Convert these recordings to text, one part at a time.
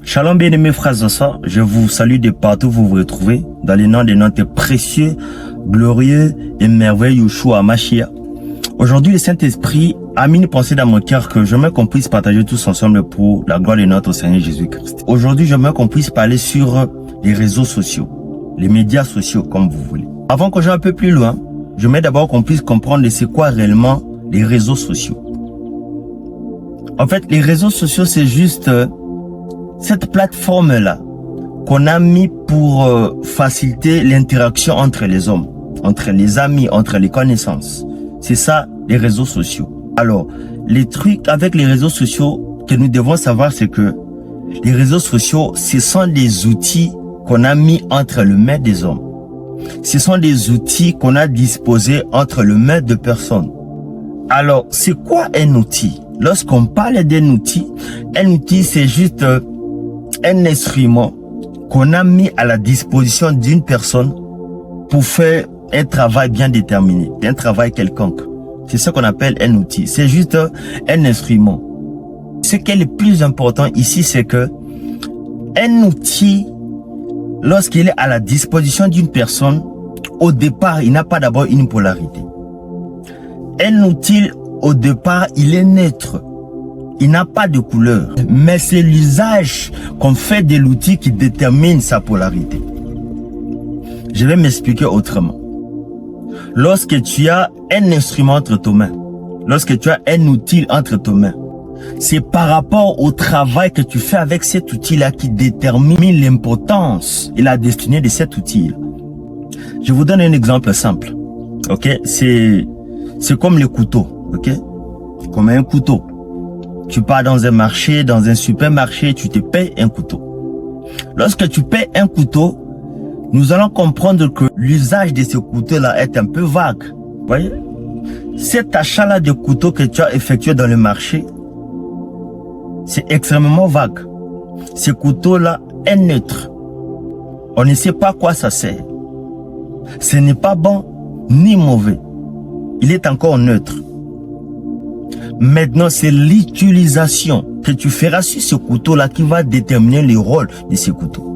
Shalom bien-aimés frères et sœurs, je vous salue de partout où vous vous retrouvez, dans le nom de notre précieux, glorieux et merveilleux Yeshua Mashiach. Aujourd'hui, le Saint-Esprit a mis une pensée dans mon cœur que j'aimerais qu'on puisse partager tous ensemble pour la gloire de notre Seigneur Jésus-Christ. Aujourd'hui, j'aimerais qu'on puisse parler sur les réseaux sociaux, les médias sociaux, comme vous voulez. Avant que j'aille un peu plus loin, j'aimerais d'abord qu'on puisse comprendre c'est quoi réellement les réseaux sociaux. En fait, les réseaux sociaux, c'est juste cette plateforme-là qu'on a mis pour faciliter l'interaction entre les hommes, entre les amis, entre les connaissances. C'est ça, les réseaux sociaux. Alors, les trucs avec les réseaux sociaux que nous devons savoir, c'est que les réseaux sociaux, ce sont des outils qu'on a mis entre les mains des hommes. Ce sont des outils qu'on a disposés entre les mains de personnes. Alors, c'est quoi un outil? Lorsqu'on parle d'un outil, un outil, c'est juste un instrument qu'on a mis à la disposition d'une personne pour faire un travail bien déterminé, un travail quelconque. C'est ce qu'on appelle un outil. C'est juste un instrument. Ce qui est le plus important ici, c'est que un outil, lorsqu'il est à la disposition d'une personne, au départ, il n'a pas d'abord une polarité. Un outil, au départ, il est neutre. Il n'a pas de couleur. Mais c'est l'usage qu'on fait de l'outil qui détermine sa polarité. Je vais m'expliquer autrement. Lorsque tu as un instrument entre tes mains, lorsque tu as un outil entre tes mains, c'est par rapport au travail que tu fais avec cet outil-là qui détermine l'importance et la destinée de cet outil-là. Je vous donne un exemple simple. Ok, c'est comme le couteau. Ok, comme un couteau. Tu pars dans un marché, dans un supermarché, tu te payes un couteau. Lorsque tu payes un couteau, nous allons comprendre que l'usage de ce couteau-là est un peu vague. Vous voyez? Cet achat-là de couteau que tu as effectué dans le marché, c'est extrêmement vague. Ce couteau-là est neutre. On ne sait pas à quoi ça sert. Ce n'est pas bon ni mauvais. Il est encore neutre. Maintenant, c'est l'utilisation que tu feras sur ce couteau-là qui va déterminer le rôle de ce couteau.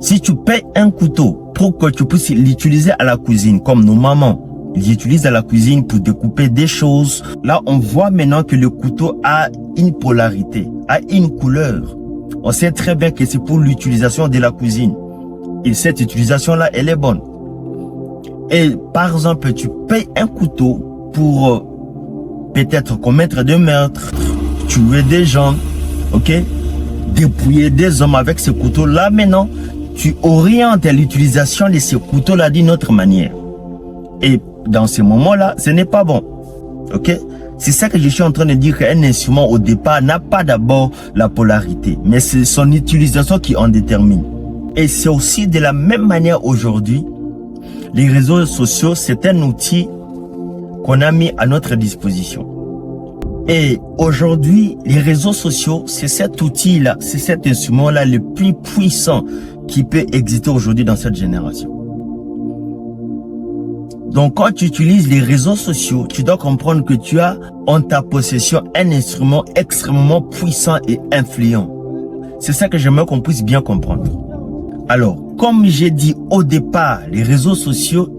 Si tu payes un couteau pour que tu puisses l'utiliser à la cuisine, comme nos mamans l'utilisent à la cuisine pour découper des choses, là, on voit maintenant que le couteau a une polarité, a une couleur. On sait très bien que c'est pour l'utilisation de la cuisine. Et cette utilisation-là, elle est bonne. Et par exemple, tu payes un couteau pour peut-être commettre des meurtres, tuer des gens, ok, dépouiller des hommes avec ce couteau-là. Maintenant, tu orientes l'utilisation de ce couteau-là d'une autre manière. Et dans ce moment-là, ce n'est pas bon, ok. C'est ça que je suis en train de dire, qu'un instrument au départ n'a pas d'abord la polarité, mais c'est son utilisation qui en détermine. Et c'est aussi de la même manière aujourd'hui, les réseaux sociaux, c'est un outil qu'on a mis à notre disposition. Et aujourd'hui, les réseaux sociaux, c'est cet outil-là, c'est cet instrument-là le plus puissant qui peut exister aujourd'hui dans cette génération. Donc, quand tu utilises les réseaux sociaux, tu dois comprendre que tu as en ta possession un instrument extrêmement puissant et influent. C'est ça que j'aimerais qu'on puisse bien comprendre. Alors, comme j'ai dit au départ, les réseaux sociaux,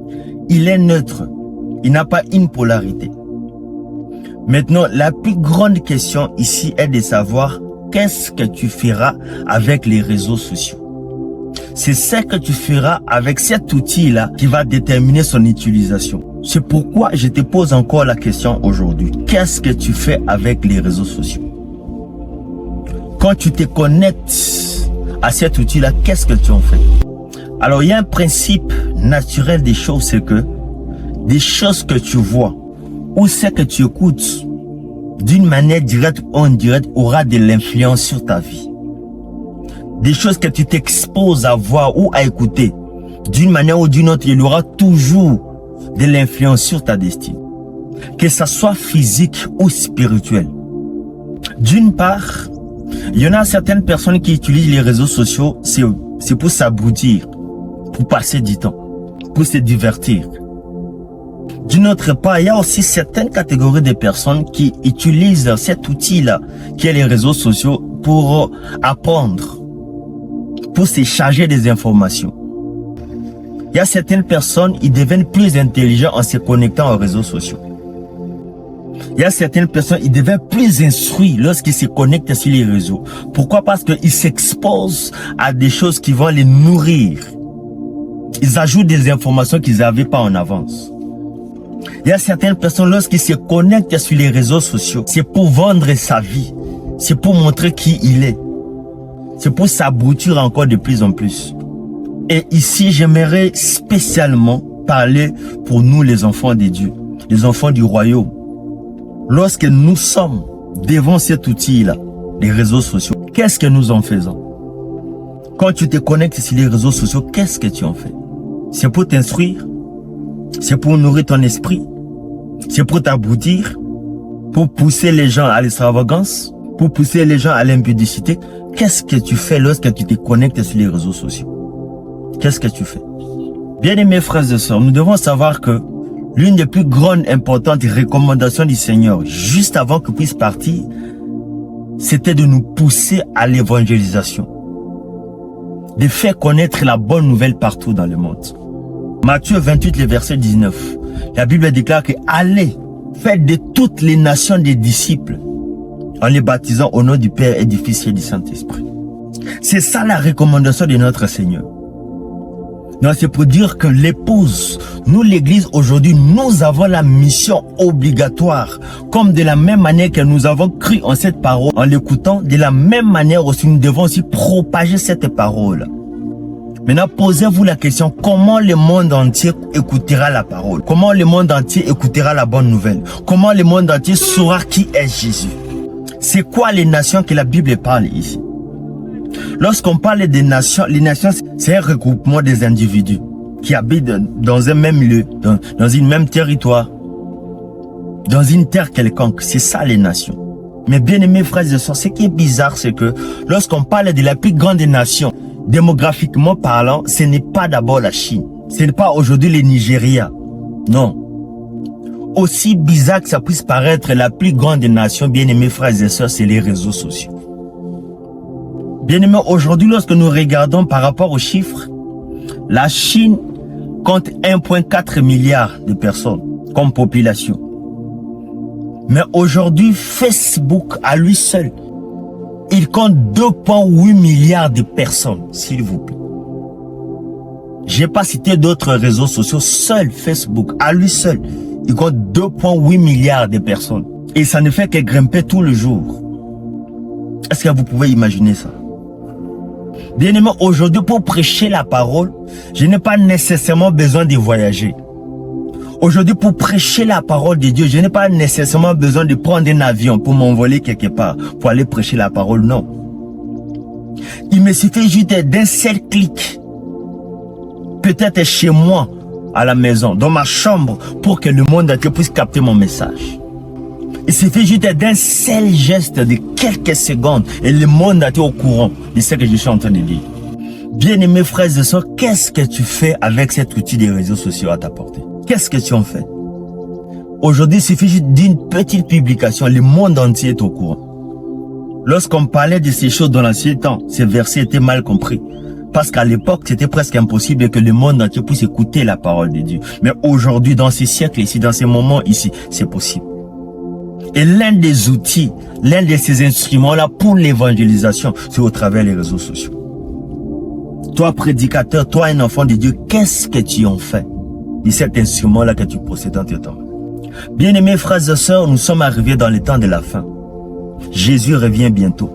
il est neutre. Il n'a pas une polarité. Maintenant, la plus grande question ici est de savoir qu'est-ce que tu feras avec les réseaux sociaux. C'est ce que tu feras avec cet outil-là qui va déterminer son utilisation. C'est pourquoi je te pose encore la question aujourd'hui. Qu'est-ce que tu fais avec les réseaux sociaux? Quand tu te connectes à cet outil-là, qu'est-ce que tu en fais? Alors, il y a un principe naturel des choses, c'est que des choses que tu vois ou ce que tu écoutes d'une manière directe ou indirecte aura de l'influence sur ta vie. Des choses que tu t'exposes à voir ou à écouter d'une manière ou d'une autre, il y aura toujours de l'influence sur ta destinée. Que ça soit physique ou spirituel. D'une part, il y en a certaines personnes qui utilisent les réseaux sociaux, c'est pour s'abrutir, pour passer du temps, pour se divertir. D'une autre part, il y a aussi certaines catégories de personnes qui utilisent cet outil-là, qui est les réseaux sociaux, pour apprendre, pour se charger des informations. Il y a certaines personnes, ils deviennent plus intelligents en se connectant aux réseaux sociaux. Il y a certaines personnes, ils deviennent plus instruits lorsqu'ils se connectent sur les réseaux. Pourquoi? Parce qu'ils s'exposent à des choses qui vont les nourrir. Ils ajoutent des informations qu'ils n'avaient pas en avance. Il y a certaines personnes, lorsqu'ils se connectent sur les réseaux sociaux, c'est pour vendre sa vie. C'est pour montrer qui il est. C'est pour s'abrutir encore de plus en plus. Et ici, j'aimerais spécialement parler pour nous, les enfants de Dieu, les enfants du royaume. Lorsque nous sommes devant cet outil-là, les réseaux sociaux, qu'est-ce que nous en faisons? Quand tu te connectes sur les réseaux sociaux, qu'est-ce que tu en fais? C'est pour t'instruire? C'est pour nourrir ton esprit? C'est pour t'abrutir? Pour pousser les gens à l'extravagance? Pour pousser les gens à l'impudicité? Qu'est-ce que tu fais lorsque tu te connectes sur les réseaux sociaux? Qu'est-ce que tu fais? Bien-aimés frères et sœurs, nous devons savoir que l'une des plus grandes importantes recommandations du Seigneur, juste avant qu'il puisse partir, c'était de nous pousser à l'évangélisation. De faire connaître la bonne nouvelle partout dans le monde. Matthieu 28, le verset 19. La Bible déclare que allez, faites de toutes les nations des disciples, en les baptisant au nom du Père et du Fils et du Saint-Esprit. C'est ça la recommandation de notre Seigneur. Donc c'est pour dire que l'épouse, nous l'église aujourd'hui, nous avons la mission obligatoire. Comme de la même manière que nous avons cru en cette parole, en l'écoutant, de la même manière aussi nous devons aussi propager cette parole. Maintenant, posez-vous la question, comment le monde entier écoutera la parole? Comment le monde entier écoutera la bonne nouvelle? Comment le monde entier saura qui est Jésus? C'est quoi les nations que la Bible parle ici? Lorsqu'on parle des nations, les nations, c'est un regroupement des individus qui habitent dans un même lieu, dans une même territoire, dans une terre quelconque. C'est ça les nations. Mais bien aimés frères et sœurs, ce qui est bizarre, c'est que lorsqu'on parle de la plus grande des nations, démographiquement parlant, ce n'est pas d'abord la Chine. Ce n'est pas aujourd'hui le Nigeria. Non. Aussi bizarre que ça puisse paraître, la plus grande des nations, bien aimés frères et sœurs, c'est les réseaux sociaux. Bien aimé, aujourd'hui, lorsque nous regardons par rapport aux chiffres, la Chine compte 1,4 milliard de personnes comme population. Mais aujourd'hui, Facebook à lui seul, il compte 2,8 milliards de personnes, s'il vous plaît. Je n'ai pas cité d'autres réseaux sociaux, seul Facebook à lui seul, il compte 2,8 milliards de personnes. Et ça ne fait que grimper tout le jour. Est-ce que vous pouvez imaginer ça? Bien aimé, aujourd'hui, pour prêcher la parole, je n'ai pas nécessairement besoin de voyager. Aujourd'hui, pour prêcher la parole de Dieu, je n'ai pas nécessairement besoin de prendre un avion pour m'envoler quelque part, pour aller prêcher la parole, non. Il me suffit juste d'un seul clic, peut-être chez moi, à la maison, dans ma chambre, pour que le monde entier puisse capter mon message. Il suffit juste d'un seul geste de quelques secondes et le monde entier au courant de ce que je suis en train de dire. Bien-aimés frères et sœurs, qu'est-ce que tu fais avec cet outil des réseaux sociaux à ta portée? Qu'est-ce que tu en fais? Aujourd'hui, il suffit juste d'une petite publication, le monde entier est au courant. Lorsqu'on parlait de ces choses dans l'ancien temps, ces versets étaient mal compris. Parce qu'à l'époque, c'était presque impossible que le monde entier puisse écouter la parole de Dieu. Mais aujourd'hui, dans ces siècles ici, dans ces moments ici, c'est possible. Et l'un des outils, l'un de ces instruments-là pour l'évangélisation, c'est au travers des réseaux sociaux. Toi, prédicateur, toi, un enfant de Dieu, qu'est-ce que tu en fais de cet instrument-là que tu possèdes dans tes temps? Bien-aimés frères et sœurs, nous sommes arrivés dans le temps de la fin. Jésus revient bientôt.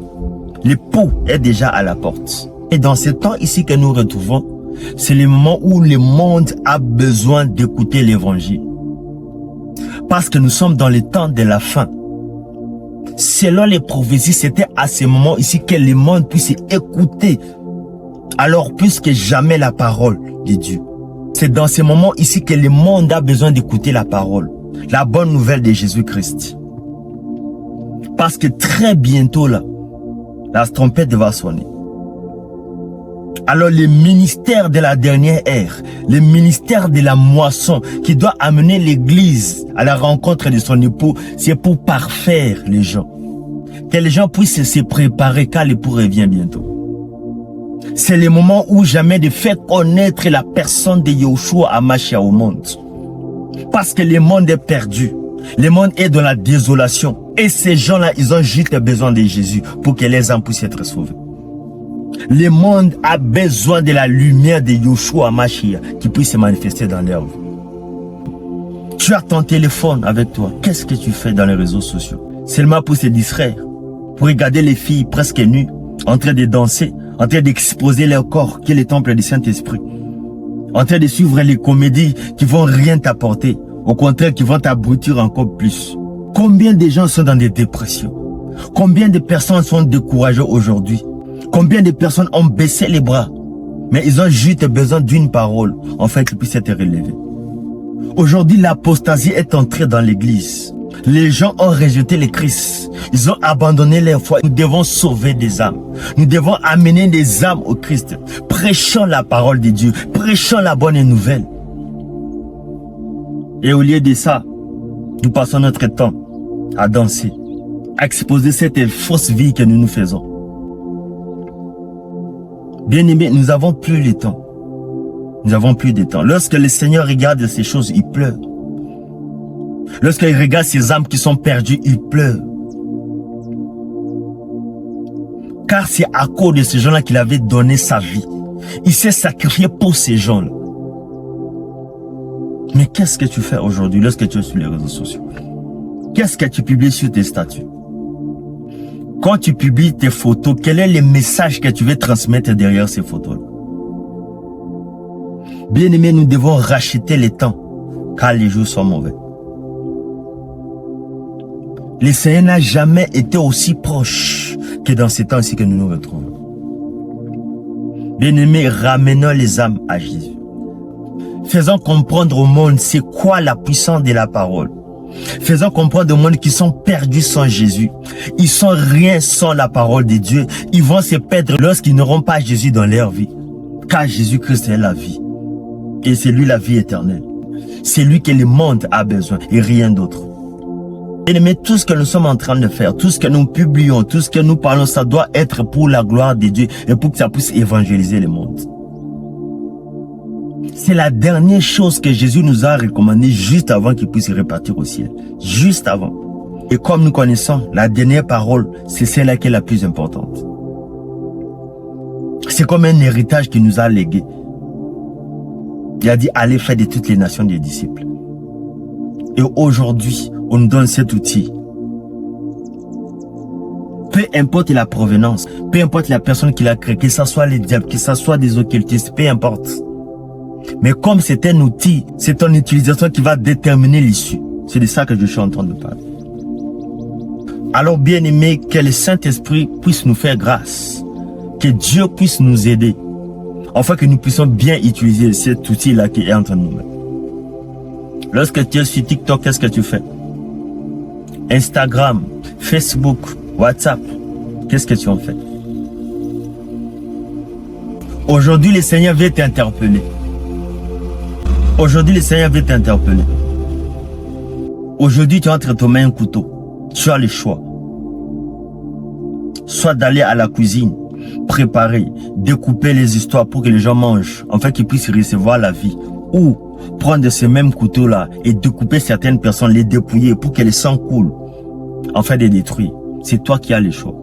L'époux est déjà à la porte. Et dans ce temps ici que nous retrouvons, c'est le moment où le monde a besoin d'écouter l'évangile. Parce que nous sommes dans le temps de la fin. Selon les prophéties, c'était à ce moment ici que le monde puisse écouter. Alors plus que jamais la parole de Dieu. C'est dans ce moment ici que le monde a besoin d'écouter la parole. La bonne nouvelle de Jésus-Christ. Parce que très bientôt là, la trompette va sonner. Alors le ministère de la dernière ère, le ministère de la moisson qui doit amener l'église à la rencontre de son époux, c'est pour parfaire les gens. Que les gens puissent se préparer car l'époux revient bientôt. C'est le moment où jamais de faire connaître la personne de Yeshua HaMashiach au monde. Parce que le monde est perdu. Le monde est dans la désolation. Et ces gens-là, ils ont juste besoin de Jésus pour que les âmes puissent être sauvées. Le monde a besoin de la lumière de Yeshua HaMashiach qui puisse se manifester dans leur vie. Tu as ton téléphone avec toi. Qu'est-ce que tu fais dans les réseaux sociaux? Seulement pour se distraire, pour regarder les filles presque nues, en train de danser, en train d'exposer leur corps, qui est le temple du Saint-Esprit, en train de suivre les comédies qui vont rien t'apporter, au contraire qui vont t'abrutir encore plus. Combien de gens sont dans des dépressions? Combien de personnes sont découragées aujourd'hui? Combien de personnes ont baissé les bras? Mais ils ont juste besoin d'une parole, en fait, qui puisse être relevée. Aujourd'hui, l'apostasie est entrée dans l'église. Les gens ont rejeté le Christ. Ils ont abandonné leur foi. Nous devons sauver des âmes. Nous devons amener des âmes au Christ. Prêchons la parole de Dieu. Prêchons la bonne nouvelle. Et au lieu de ça, nous passons notre temps à danser, à exposer cette fausse vie que nous nous faisons. Bien-aimés, nous n'avons plus le temps. Nous n'avons plus de temps. Lorsque le Seigneur regarde ces choses, il pleure. Lorsqu'il regarde ces âmes qui sont perdues, il pleure. Car c'est à cause de ces gens-là qu'il avait donné sa vie. Il s'est sacrifié pour ces gens-là. Mais qu'est-ce que tu fais aujourd'hui lorsque tu es sur les réseaux sociaux? Qu'est-ce que tu publies sur tes statuts? Quand tu publies tes photos, quel est le message que tu veux transmettre derrière ces photos-là? Bien-aimés, nous devons racheter le temps, car les jours sont mauvais. Le Seigneur n'a jamais été aussi proche que dans ces temps-ci que nous nous retrouvons. Bien-aimés, ramenons les âmes à Jésus. Faisons comprendre au monde c'est quoi la puissance de la parole. Faisons comprendre au monde qu'ils sont perdus sans Jésus. Ils sont rien sans la parole de Dieu. Ils vont se perdre lorsqu'ils n'auront pas Jésus dans leur vie. Car Jésus-Christ est la vie. Et c'est lui la vie éternelle. C'est lui que le monde a besoin et rien d'autre. Mais tout ce que nous sommes en train de faire, tout ce que nous publions, tout ce que nous parlons, ça doit être pour la gloire de Dieu et pour que ça puisse évangéliser le monde. C'est la dernière chose que Jésus nous a recommandé juste avant qu'il puisse repartir au ciel. Juste avant. Et comme nous connaissons, la dernière parole, c'est celle-là qui est la plus importante. C'est comme un héritage qu'il nous a légué. Il a dit, allez faire de toutes les nations des disciples. Et aujourd'hui, on nous donne cet outil. Peu importe la provenance, peu importe la personne qui l'a créé, que ce soit les diables, que ce soit des occultistes, peu importe. Mais comme c'est un outil, c'est ton utilisation qui va déterminer l'issue. C'est de ça que je suis en train de parler. Alors bien aimé, que le Saint-Esprit puisse nous faire grâce. Que Dieu puisse nous aider. Afin que nous puissions bien utiliser cet outil-là qui est entre nous. Lorsque tu es sur TikTok, qu'est-ce que tu fais? Instagram, Facebook, WhatsApp, qu'est-ce que tu en fais? Aujourd'hui, le Seigneur veut t'interpeller. Aujourd'hui, le Seigneur veut t'interpeller. Aujourd'hui, tu as entre tes mains un couteau. Tu as le choix. Soit d'aller à la cuisine, préparer, découper les histoires pour que les gens mangent, afin qu'ils puissent recevoir la vie. Ou prendre ce même couteau-là et découper certaines personnes, les dépouiller pour que le sang coule, afin de les détruire. C'est toi qui as le choix.